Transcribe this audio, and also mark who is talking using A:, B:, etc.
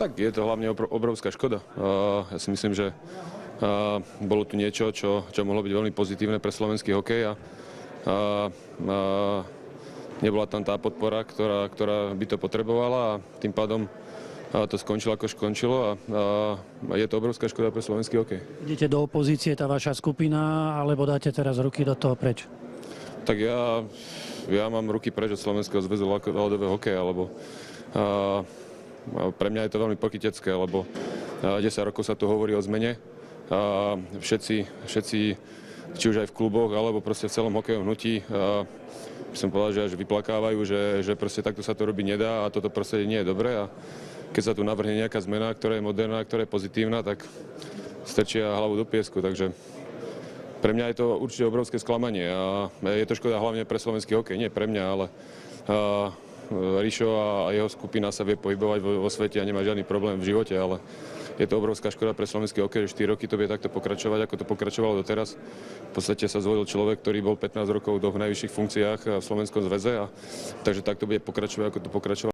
A: Tak je to hlavne obrovská škoda. Ja si myslím, že bolo tu niečo, čo mohlo byť veľmi pozitívne pre slovenský hokej a nebola tam tá podpora, ktorá by to potrebovala a tým pádom to skončilo ako skončilo a je to obrovská škoda pre slovenský hokej.
B: Idete do opozície, tá vaša skupina, alebo dáte teraz ruky do toho preč?
A: Tak ja mám ruky preč od Slovenského zväzu ľadového hokeja, lebo pre mňa je to veľmi pokrytecké, lebo 10 rokov sa tu hovorí o zmene. Všetci, či už aj v kluboch, alebo proste v celom hokejovom hnutí, by som povedal, že až vyplakávajú, že proste takto sa to robiť nedá a toto proste nie je dobré. A keď sa tu navrhne nejaká zmena, ktorá je moderná, ktorá je pozitívna, tak strčia hlavu do piesku. Takže pre mňa je to určite obrovské sklamanie a je to škoda hlavne pre slovenský hokej. Nie pre mňa, ale Rišo a jeho skupina sa vie pohybovať vo svete a nemá žiadny problém v živote, ale je to obrovská škoda pre slovenský hokej, že 4 roky to bude takto pokračovať, ako to pokračovalo doteraz. V podstate sa zvolil človek, ktorý bol 15 rokov v najvyšších funkciách v Slovenskom zväze, takže takto bude pokračovať, ako to pokračovalo.